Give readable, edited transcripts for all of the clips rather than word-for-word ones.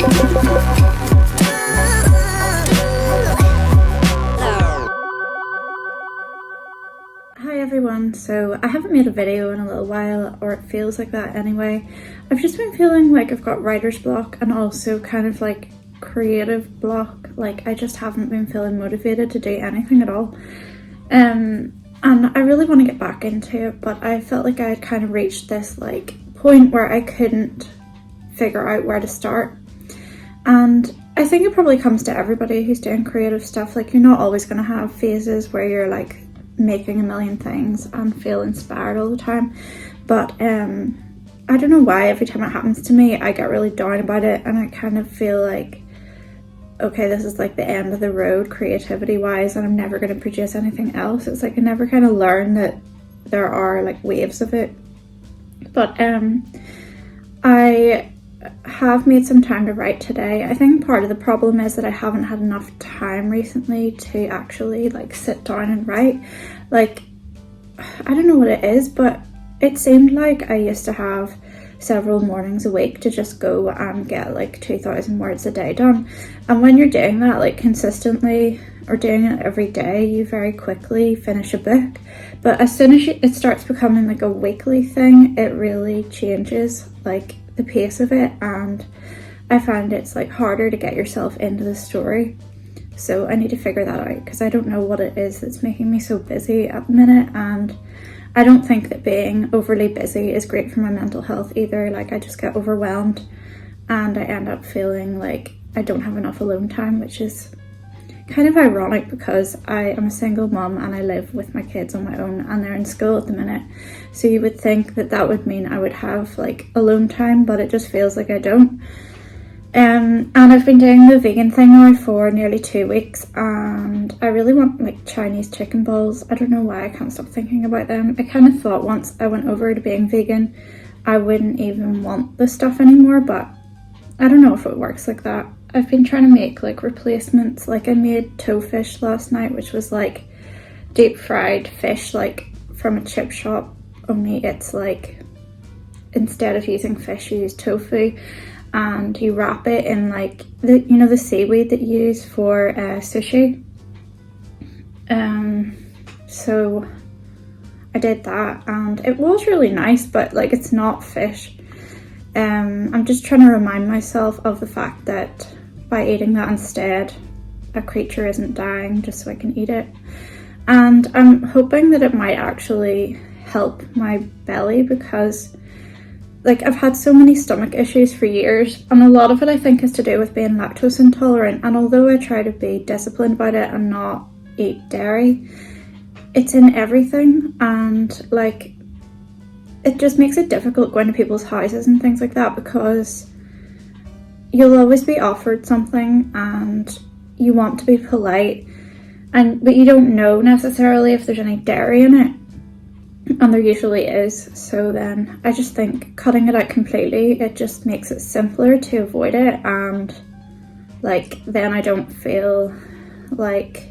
Hi everyone, so I haven't made a video in a little while, or it feels like that anyway. I've just been feeling like I've got writer's block and also kind of like creative block. Like I just haven't been feeling motivated to do anything at all. And I really want to get back into it, but I felt like I had kind of reached this like point where I couldn't figure out where to start. And I think it probably comes to everybody who's doing creative stuff. Like you're not always going to have phases where you're like making a million things and feel inspired all the time, but I don't know why every time it happens to me I get really down about it, and I kind of feel like, okay, this is like the end of the road creativity wise, and I'm never going to produce anything else. It's like I never kind of learn that there are like waves of it. But I have made some time to write today. I think part of the problem is that I haven't had enough time recently to actually like sit down and write. Like, I don't know what it is, but it seemed like I used to have several mornings a week to just go and get like 2,000 words a day done. And when you're doing that like consistently or doing it every day, you very quickly finish a book. But as soon as it starts becoming like a weekly thing, it really changes like the pace of it, and I find it's like harder to get yourself into the story. So I need to figure that out, because I don't know what it is that's making me so busy at the minute, and I don't think that being overly busy is great for my mental health either. Like I just get overwhelmed and I end up feeling like I don't have enough alone time, which is kind of ironic because I am a single mum and I live with my kids on my own and they're in school at the minute. So you would think that that would mean I would have like alone time, but it just feels like I don't. And I've been doing the vegan thing now for nearly 2 weeks, and I really want like Chinese chicken balls. I don't know why I can't stop thinking about them. I kind of thought once I went over to being vegan I wouldn't even want the stuff anymore, but I don't know if it works like that. I've been trying to make like replacements. Like I made tofu last night, which was like deep fried fish like from a chip shop, only it's like instead of using fish you use tofu, and you wrap it in like the, you know, the seaweed that you use for sushi. So I did that and it was really nice, but like it's not fish. I'm just trying to remind myself of the fact that by eating that instead, a creature isn't dying just so I can eat it. And I'm hoping that it might actually help my belly, because like I've had so many stomach issues for years, and a lot of it I think is to do with being lactose intolerant. And although I try to be disciplined about it and not eat dairy, it's in everything, and like it just makes it difficult going to people's houses and things like that, because you'll always be offered something and you want to be polite, but you don't know necessarily if there's any dairy in it, and there usually is. So then I just think cutting it out completely, it just makes it simpler to avoid it, and like then I don't feel like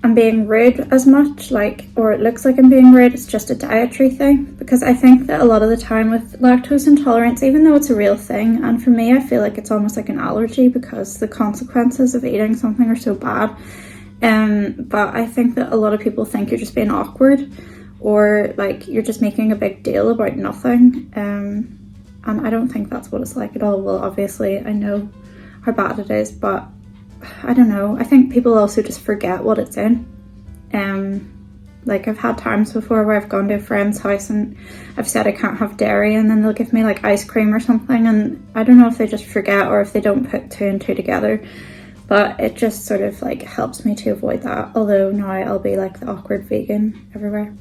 I'm being rude as much, like, or it looks like I'm being rude. It's just a dietary thing, because I think that a lot of the time with lactose intolerance, even though it's a real thing, and for me I feel like it's almost like an allergy because the consequences of eating something are so bad, but I think that a lot of people think you're just being awkward, or like you're just making a big deal about nothing, and I don't think that's what it's like at all. Well, obviously I know how bad it is, but I don't know, I think people also just forget what it's in. Like I've had times before where I've gone to a friend's house and I've said I can't have dairy, and then they'll give me like ice cream or something, and I don't know if they just forget or if they don't put 2 and 2 together, but it just sort of like helps me to avoid that. Although now I'll be like the awkward vegan everywhere,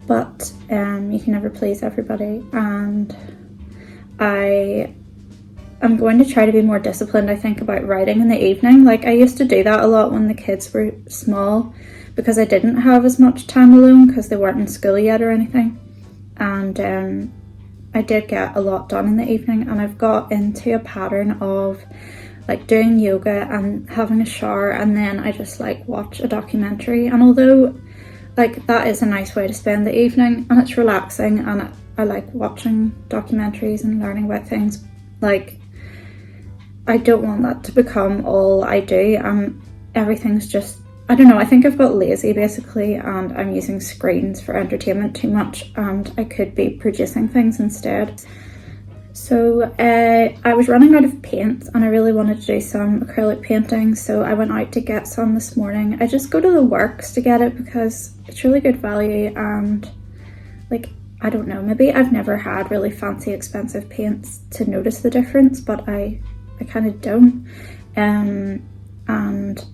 but you can never please everybody, and I'm going to try to be more disciplined, I think, about writing in the evening. Like I used to do that a lot when the kids were small, because I didn't have as much time alone because they weren't in school yet or anything. And I did get a lot done in the evening, and I've got into a pattern of like doing yoga and having a shower, and then I just like watch a documentary. And although like that is a nice way to spend the evening and it's relaxing and I like watching documentaries and learning about things. Like, I don't want that to become all I do. Everything's just, I don't know, I think I've got lazy basically, and I'm using screens for entertainment too much, and I could be producing things instead. So I was running out of paint and I really wanted to do some acrylic painting, so I went out to get some this morning. I just go to the works to get it because it's really good value, and like, I don't know, maybe I've never had really fancy expensive paints to notice the difference, but I kind of don't. And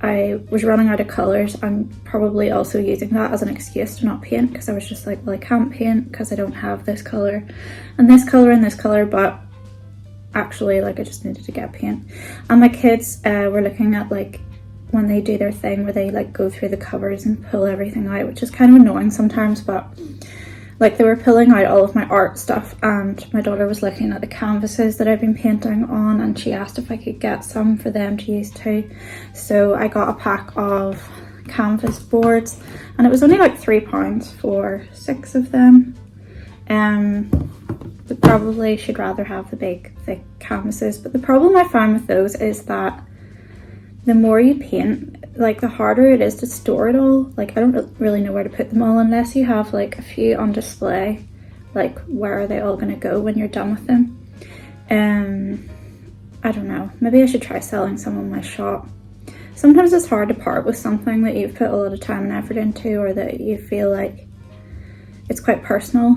I was running out of colours and probably also using that as an excuse to not paint, because I was just like, well, I can't paint because I don't have this colour and this colour and this colour, but actually like I just needed to get paint. And my kids were looking at like when they do their thing where they like go through the covers and pull everything out, which is kind of annoying sometimes, but like they were pulling out all of my art stuff, and my daughter was looking at the canvases that I've been painting on, and she asked if I could get some for them to use too. So I got a pack of canvas boards, and it was only like £3 for 6 of them. But probably should rather have the big thick canvases. But the problem I find with those is that the more you paint, like the harder it is to store it all. Like I don't really know where to put them all unless you have like a few on display. Like where are they all going to go when you're done with them? I don't know, maybe I should try selling some in my shop. Sometimes it's hard to part with something that you've put a lot of time and effort into, or that you feel like it's quite personal,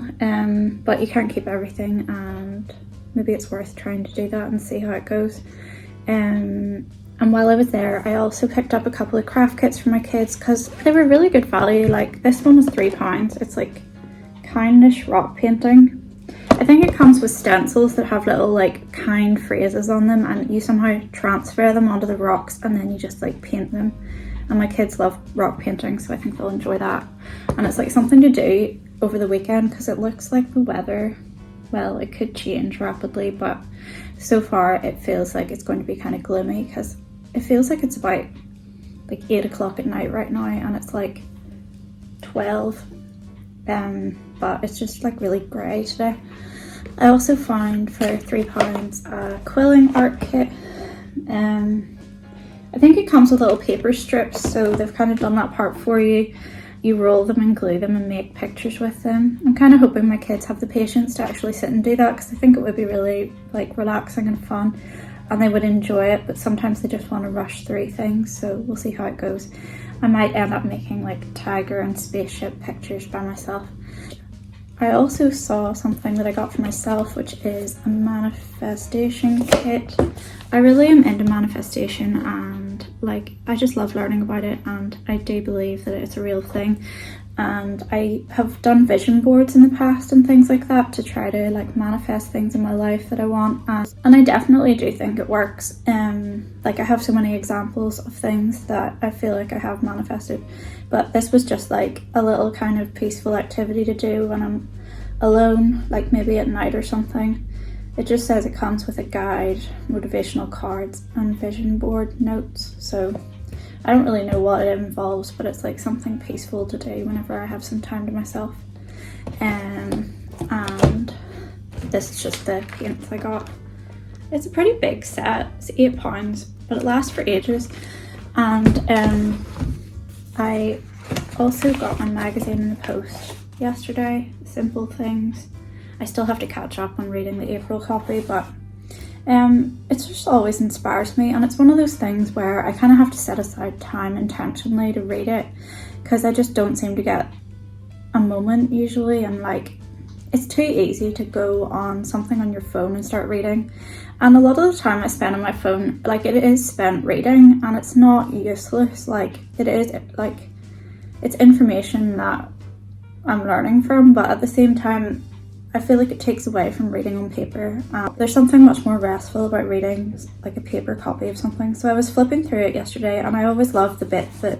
but you can't keep everything, and maybe it's worth trying to do that and see how it goes. And while I was there, I also picked up a couple of craft kits for my kids because they were really good value. Like this one was £3. It's like Kindness rock painting. I think it comes with stencils that have little like kind phrases on them, and you somehow transfer them onto the rocks and then you just like paint them. And my kids love rock painting, so I think they'll enjoy that. And it's like something to do over the weekend because it looks like the weather, well, it could change rapidly, but so far it feels like it's going to be kind of gloomy because it feels like it's about like 8 o'clock at night right now, and it's like 12, but it's just like really grey today. I also found for £3 a quilling art kit. I think it comes with little paper strips, so they've kind of done that part for you. You roll them and glue them and make pictures with them. I'm kind of hoping my kids have the patience to actually sit and do that, because I think it would be really like relaxing and fun, and they would enjoy it, but sometimes they just want to rush through things, so we'll see how it goes. I might end up making like tiger and spaceship pictures by myself. I also saw something that I got for myself, which is a manifestation kit. I really am into manifestation, and like I just love learning about it, and I do believe that it's a real thing. And I have done vision boards in the past and things like that to try to like manifest things in my life that I want, and I definitely do think it works. Like I have so many examples of things that I feel like I have manifested, but this was just like a little kind of peaceful activity to do when I'm alone, like maybe at night or something. It just says it comes with a guide, motivational cards and vision board notes, so I don't really know what it involves, but it's like something peaceful to do whenever I have some time to myself. And this is just the paints I got. It's a pretty big set, it's £8, but it lasts for ages. And I also got my magazine in the post yesterday, Simple Things. I still have to catch up on reading the April copy, but it just always inspires me, and it's one of those things where I kind of have to set aside time intentionally to read it, because I just don't seem to get a moment usually, and like it's too easy to go on something on your phone and start reading, and a lot of the time I spend on my phone, like it is spent reading, and it's not useless. Like it is, like it's information that I'm learning from, but at the same time I feel like it takes away from reading on paper. There's something much more restful about reading like a paper copy of something. So I was flipping through it yesterday, and I always love the bit that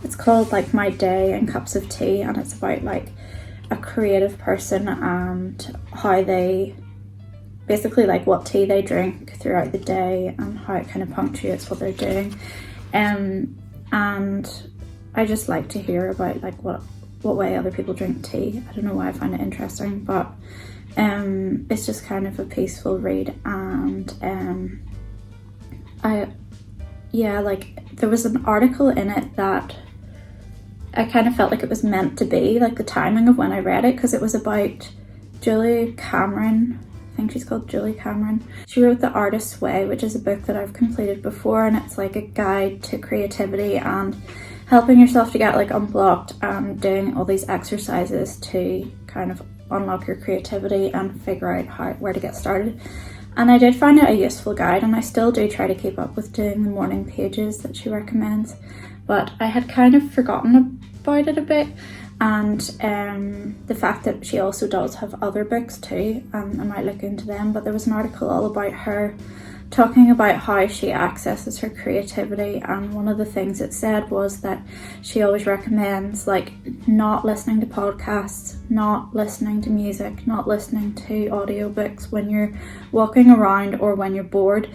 it's called like My Day and Cups of Tea, and it's about like a creative person and how they basically like what tea they drink throughout the day and how it kind of punctuates what they're doing. And I just like to hear about like what what way other people drink tea. I don't know why I find it interesting, but it's just kind of a peaceful read. And like there was an article in it that I kind of felt like it was meant to be, like the timing of when I read it, because it was about Julie Cameron. I think she's called Julie Cameron. She wrote The Artist's Way, which is a book that I've completed before, and it's like a guide to creativity and helping yourself to get like unblocked and doing all these exercises to kind of unlock your creativity and figure out where to get started. And I did find it a useful guide, and I still do try to keep up with doing the morning pages that she recommends, but I had kind of forgotten about it a bit. And the fact that she also does have other books too, I might look into them, but there was an article all about her talking about how she accesses her creativity, and one of the things it said was that she always recommends like not listening to podcasts, not listening to music, not listening to audiobooks when you're walking around or when you're bored,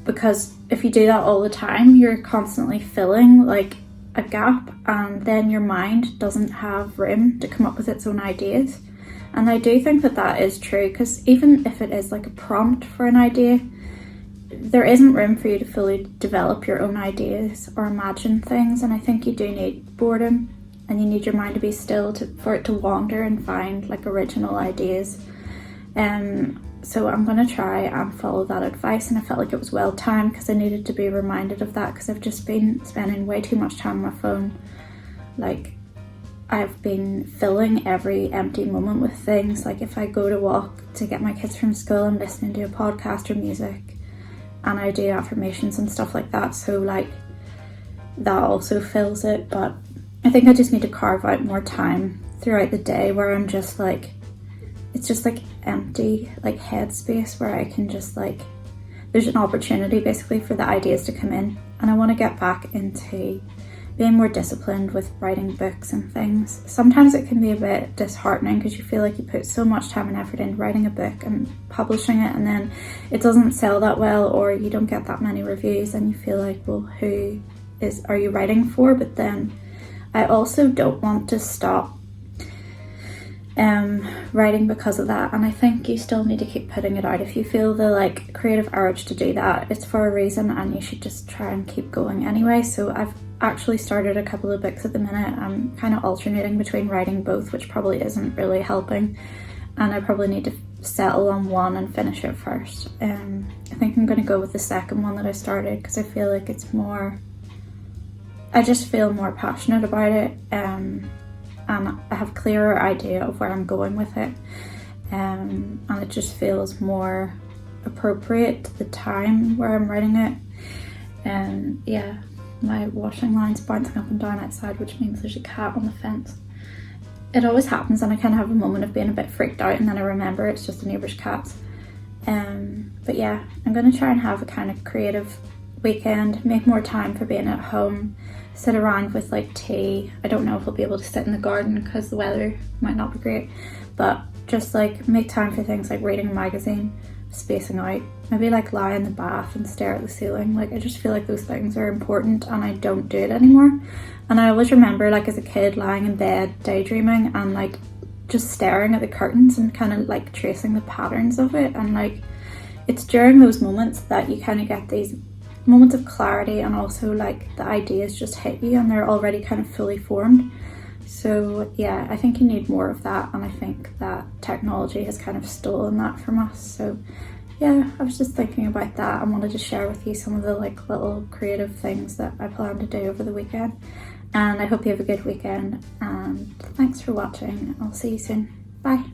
because if you do that all the time, you're constantly filling like a gap, and then your mind doesn't have room to come up with its own ideas. And I do think that that is true, because even if it is like a prompt for an idea, there isn't room for you to fully develop your own ideas or imagine things. And I think you do need boredom, and you need your mind to be still for it to wander and find like original ideas. So I'm going to try and follow that advice, and I felt like it was well timed because I needed to be reminded of that, because I've just been spending way too much time on my phone. Like, I've been filling every empty moment with things. Like if I go to walk to get my kids from school, I'm listening to a podcast or music, and I do affirmations and stuff like that, so like that also fills it. But I think I just need to carve out more time throughout the day where I'm just like, it's just like empty like headspace where I can just like, there's an opportunity basically for the ideas to come in. And I want to get back into being more disciplined with writing books and things. Sometimes it can be a bit disheartening because you feel like you put so much time and effort into writing a book and publishing it, and then it doesn't sell that well, or you don't get that many reviews, and you feel like, well, who are you writing for? But then I also don't want to stop writing because of that, and I think you still need to keep putting it out. If you feel the like creative urge to do that, it's for a reason, and you should just try and keep going anyway. So I've actually started a couple of books at the minute. I'm kind of alternating between writing both, which probably isn't really helping, and I probably need to settle on one and finish it first. I think I'm going to go with the second one that I started, because I feel like it's more, I just feel more passionate about it, and I have a clearer idea of where I'm going with it, and it just feels more appropriate to the time where I'm writing it. And yeah, my washing line's bouncing up and down outside, which means there's a cat on the fence. It always happens, and I kind of have a moment of being a bit freaked out, and then I remember it's just the neighbour's cats. But yeah, I'm going to try and have a kind of creative weekend, make more time for being at home, sit around with like tea. I don't know if I'll be able to sit in the garden because the weather might not be great, but just like make time for things like reading a magazine, spacing out, maybe like lie in the bath and stare at the ceiling. Like I just feel like those things are important, and I don't do it anymore. And I always remember like as a kid lying in bed daydreaming and like just staring at the curtains and kind of like tracing the patterns of it, and like it's during those moments that you kind of get these moments of clarity, and also like the ideas just hit you and they're already kind of fully formed. So yeah, I think you need more of that, and I think that technology has kind of stolen that from us. So yeah, I was just thinking about that and wanted to share with you some of the like little creative things that I plan to do over the weekend. And I hope you have a good weekend, and thanks for watching. I'll see you soon. Bye.